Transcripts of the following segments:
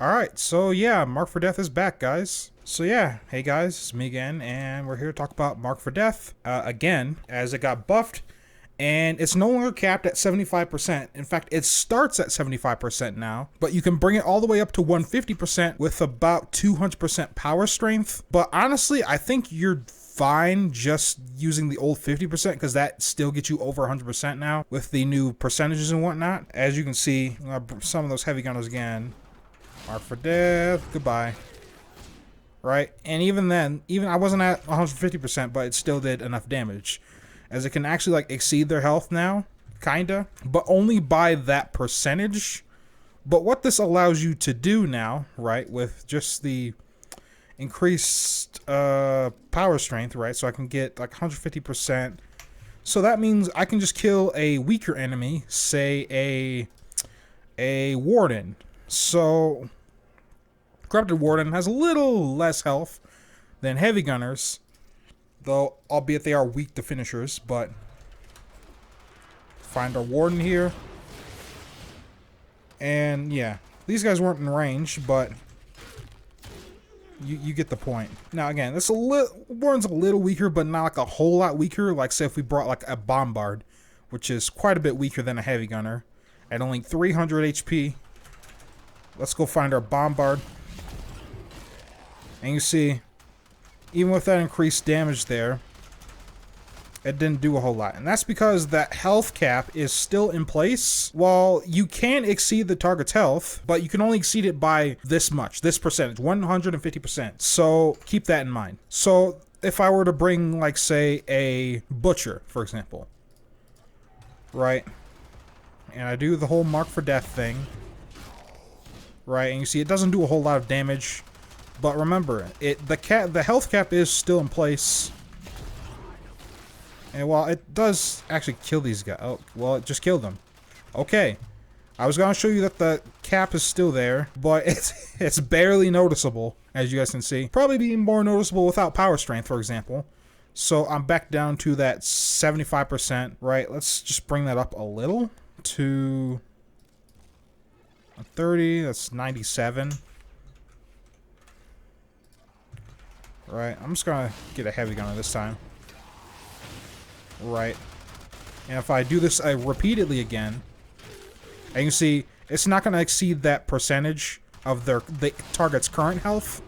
Alright, so yeah, Mark for Death is back, guys. So yeah, hey guys, it's me again, and we're here to talk about Mark for Death, again, as it got buffed, and it's no longer capped at 75%. In fact, it starts at 75% now, but you can bring it all the way up to 150% with about 200% power strength. But honestly, I think you're fine just using the old 50% because that still gets you over 100% now with the new percentages and whatnot. As you can see, some of those heavy gunners again. Mark for Death, goodbye. Right? And even then, I wasn't at 150%, but it still did enough damage. As it can actually like exceed their health now, kinda, but only by that percentage. But what this allows you to do now, right, with just the increased power strength, right, so I can get like 150%. So that means I can just kill a weaker enemy, say a warden. So Corrupted Warden has a little less health than heavy gunners, though albeit they are weak to finishers. But find our warden here, and yeah, these guys weren't in range, but you get the point. Now again, this warden's a little weaker, but not like a whole lot weaker. Like say if we brought like a bombard, which is quite a bit weaker than a heavy gunner, at only 300 HP. Let's go find our bombard. And you see, even with that increased damage there, it didn't do a whole lot. And that's because that health cap is still in place. While you can exceed the target's health, but you can only exceed it by this much, this percentage, 150%. So keep that in mind. So if I were to bring, like, say, a butcher, for example, right? And I do the whole Mark for Death thing. Right, and you see it doesn't do a whole lot of damage, but remember, the health cap is still in place. And while it does actually kill these guys, oh, well, it just killed them. Okay, I was gonna show you that the cap is still there, but it's barely noticeable, as you guys can see. Probably be more noticeable without power strength, for example. So I'm back down to that 75%. Right, let's just bring that up a little to 30, that's 97. Right, I'm just gonna get a heavy gunner this time. Right. And if I do this repeatedly again, and you see, it's not gonna exceed that percentage of the target's current health.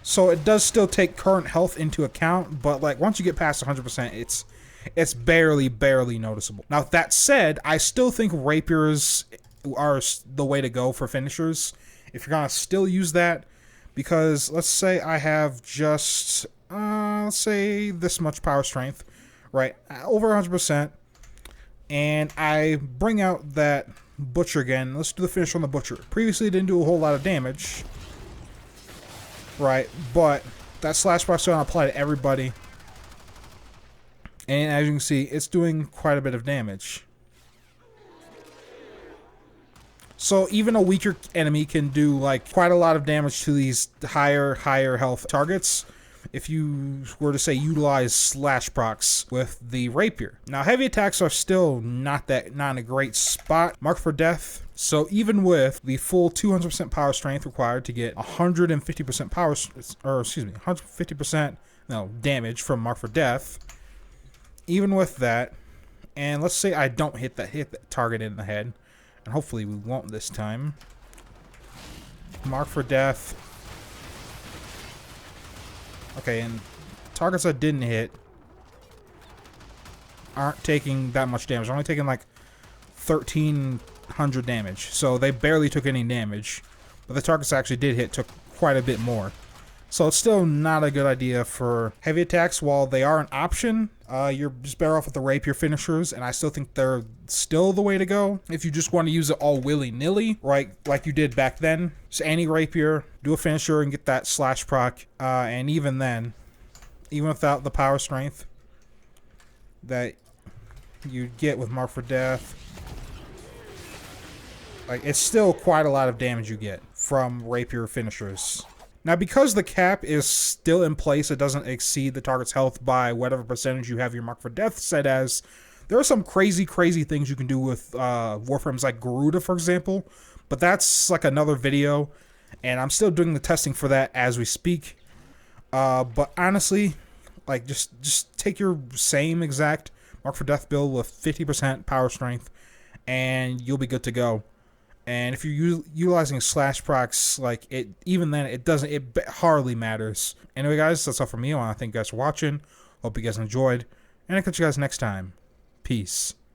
So it does still take current health into account, but like once you get past 100%, it's barely noticeable. Now that said, I still think rapiers are the way to go for finishers if you're gonna still use that, because let's say I have just let's say this much power strength, right, over 100%, and I bring out that butcher again. Let's do the finish on the butcher. Previously it didn't do a whole lot of damage, right, but that slash box is gonna apply to everybody, and as you can see, it's doing quite a bit of damage. So even a weaker enemy can do like quite a lot of damage to these higher health targets if you were to say utilize slash procs with the rapier. Now heavy attacks are still not in a great spot. Mark for Death. So even with the full 200% power strength required to get 150% power, or excuse me, 150% damage from Mark for Death, even with that, and let's say I don't hit that target in the head. And hopefully we won't this time. Mark for Death. Okay, and targets I didn't hit aren't taking that much damage. They're only taking like 1,300 damage. So they barely took any damage. But the targets I actually did hit took quite a bit more. So it's still not a good idea for heavy attacks. While they are an option, you're just better off with the rapier finishers, and I still think they're still the way to go if you just want to use it all willy-nilly, right, like you did back then. So any rapier, do a finisher and get that slash proc, and even then, even without the power strength that you get with Mark for Death, like it's still quite a lot of damage you get from rapier finishers. Now, because the cap is still in place, it doesn't exceed the target's health by whatever percentage you have your Mark for Death set as. There are some crazy things you can do with Warframes like Garuda, for example, but that's like another video, and I'm still doing the testing for that as we speak. But honestly, like just take your same exact Mark for Death build with 50% power strength, and you'll be good to go. And if you're utilizing slash procs, like even then, it hardly matters. Anyway, guys, that's all from me. I want to thank you guys for watching. Hope you guys enjoyed, and I'll catch you guys next time. Peace.